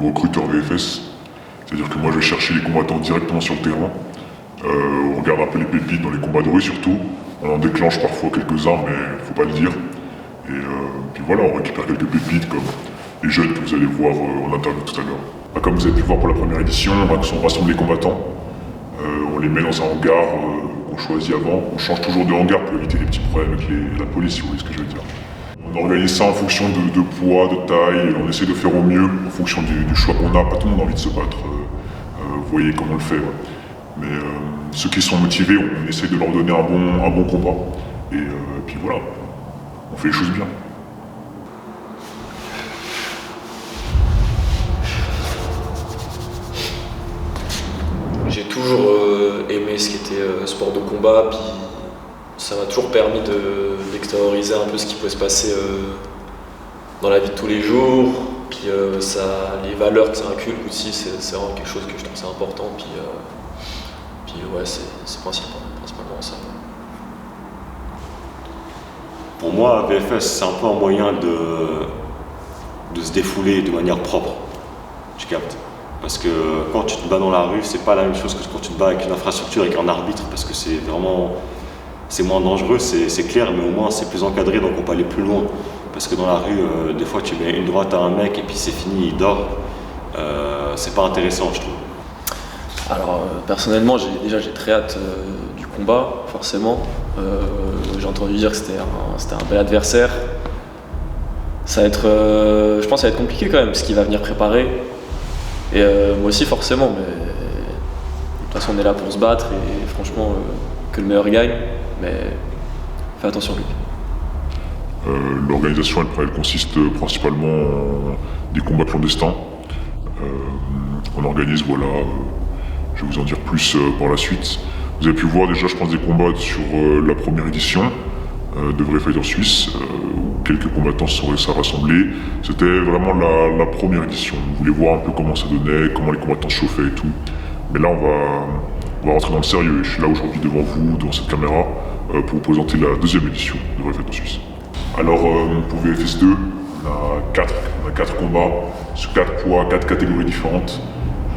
recruteur VFS. C'est-à-dire que moi je vais chercher les combattants directement sur le terrain. On regarde un peu les pépites dans les combats de rue surtout. On en déclenche parfois quelques-uns, mais faut pas le dire. Et puis voilà, on récupère quelques pépites comme les jeunes que vous allez voir en interview tout à l'heure. Comme vous avez pu le voir pour la première édition, on rassemble les combattants. On les met dans un hangar qu'on choisit avant. On change toujours de hangar pour éviter les petits problèmes avec la police, si vous voyez ce que je veux dire. On organise ça en fonction de poids, de taille. On essaie de faire au mieux en fonction du choix qu'on a. Pas tout le monde a envie de se battre. Vous voyez comment on le fait. Ouais. Mais ceux qui sont motivés, on essaie de leur donner un bon combat. Et puis voilà, on fait les choses bien. J'ai toujours aimé ce qui était sport de combat, puis ça m'a toujours permis d'extérioriser un peu ce qui pouvait se passer dans la vie de tous les jours, puis les valeurs que ça inculque aussi, c'est vraiment quelque chose que je trouve c'est important, puis ouais, c'est principalement ça. Pour moi, VFS, c'est un peu un moyen de se défouler de manière propre, tu captes. Parce que quand tu te bats dans la rue, c'est pas la même chose que quand tu te bats avec une infrastructure, avec un arbitre, parce que c'est moins dangereux, c'est clair, mais au moins c'est plus encadré, donc on peut aller plus loin. Parce que dans la rue, des fois tu mets une droite à un mec et puis c'est fini, il dort. C'est pas intéressant, je trouve. Alors personnellement, j'ai très hâte du combat, forcément. J'ai entendu dire que c'était un bel adversaire. Ça va être, je pense que ça va être compliqué quand même, ce qu'il va venir préparer. Et moi aussi forcément, mais de toute façon on est là pour se battre et franchement que le meilleur gagne, mais fais attention lui. L'organisation elle consiste principalement en des combats clandestins. On organise, voilà, je vais vous en dire plus par la suite. Vous avez pu voir déjà je pense des combats sur la première édition de Vrai Fighter Suisse, où quelques combattants se sont réussis à rassembler. C'était vraiment la première édition. On voulait voir un peu comment ça donnait, comment les combattants se chauffaient et tout. Mais là on va rentrer dans le sérieux. Je suis là aujourd'hui devant vous, devant cette caméra, pour vous présenter la deuxième édition de Vrai Fighter Suisse. Alors pour VFS2, on a 4 combats sur 4 poids, 4 catégories différentes.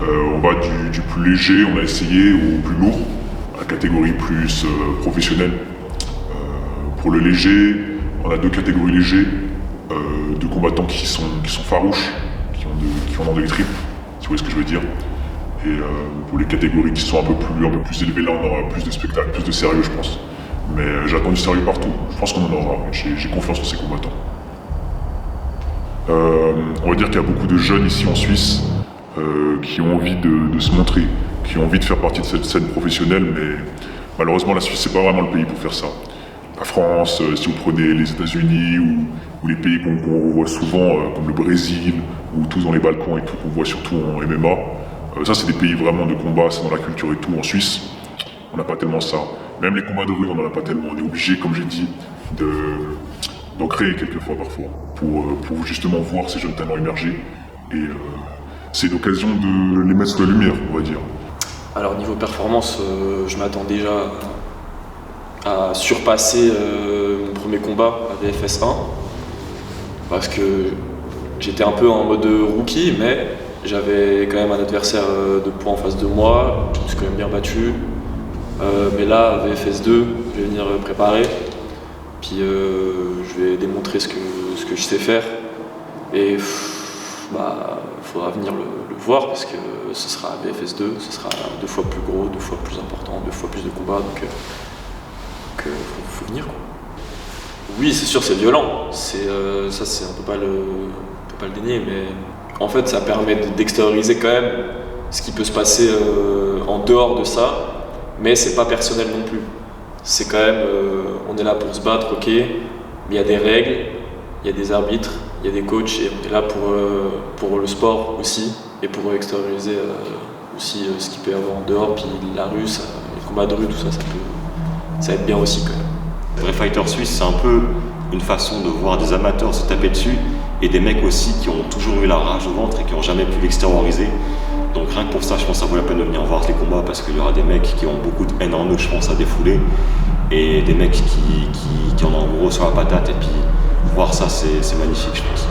On va du plus léger, on a essayé, au plus lourd, la catégorie plus professionnelle. Pour le léger, on a 2 catégories légers, de combattants qui sont farouches, qui ont dans des tripes, si vous voyez ce que je veux dire. Et pour les catégories qui sont un peu plus élevées, là on aura plus de spectacles, plus de sérieux je pense. Mais j'attends du sérieux partout, je pense qu'on en aura, j'ai confiance en ces combattants. On va dire qu'il y a beaucoup de jeunes ici en Suisse qui ont envie de se montrer, qui ont envie de faire partie de cette scène professionnelle, mais malheureusement la Suisse c'est pas vraiment le pays pour faire ça. La France, si vous prenez les États-Unis ou les pays qu'on voit souvent, comme le Brésil, ou tous dans les Balkans et tout, qu'on voit surtout en MMA, ça c'est des pays vraiment de combat, c'est dans la culture et tout. En Suisse, on n'a pas tellement ça. Même les combats de rue, on n'en a pas tellement. On est obligé, comme j'ai dit, d'en créer quelquefois parfois, pour justement voir ces jeunes talents émerger. Et c'est l'occasion de les mettre sous la lumière, on va dire. Alors niveau performance, je m'attends déjà à surpasser mon premier combat à VFS 1 parce que j'étais un peu en mode rookie, mais j'avais quand même un adversaire de poids en face de moi, je me suis quand même bien battu. Mais là, à VFS 2, je vais venir préparer, puis je vais démontrer ce que je sais faire. Et faudra venir le voir parce que ce sera à VFS 2, ce sera 2 fois plus gros, 2 fois plus important, 2 fois plus de combats, donc faut venir quoi. Oui, c'est sûr, c'est violent, ça c'est on peut pas le dénier, mais en fait ça permet d'extérioriser quand même ce qui peut se passer en dehors de ça, mais c'est pas personnel non plus. C'est quand même, on est là pour se battre, ok, mais il y a des règles, il y a des arbitres, il y a des coachs et on est là pour le sport aussi et pour extérioriser aussi ce qu'il peut y avoir en dehors, puis la rue, les combats de rue, tout ça, ça aide bien aussi quand même. Vrai Fighter Suisse, c'est un peu une façon de voir des amateurs se taper dessus et des mecs aussi qui ont toujours eu la rage au ventre et qui n'ont jamais pu l'extérioriser. Donc rien que pour ça, je pense que ça vaut la peine de venir voir les combats parce qu'il y aura des mecs qui ont beaucoup de haine en eux, je pense, à défouler et des mecs qui en ont gros sur la patate et puis voir ça, c'est magnifique, je pense.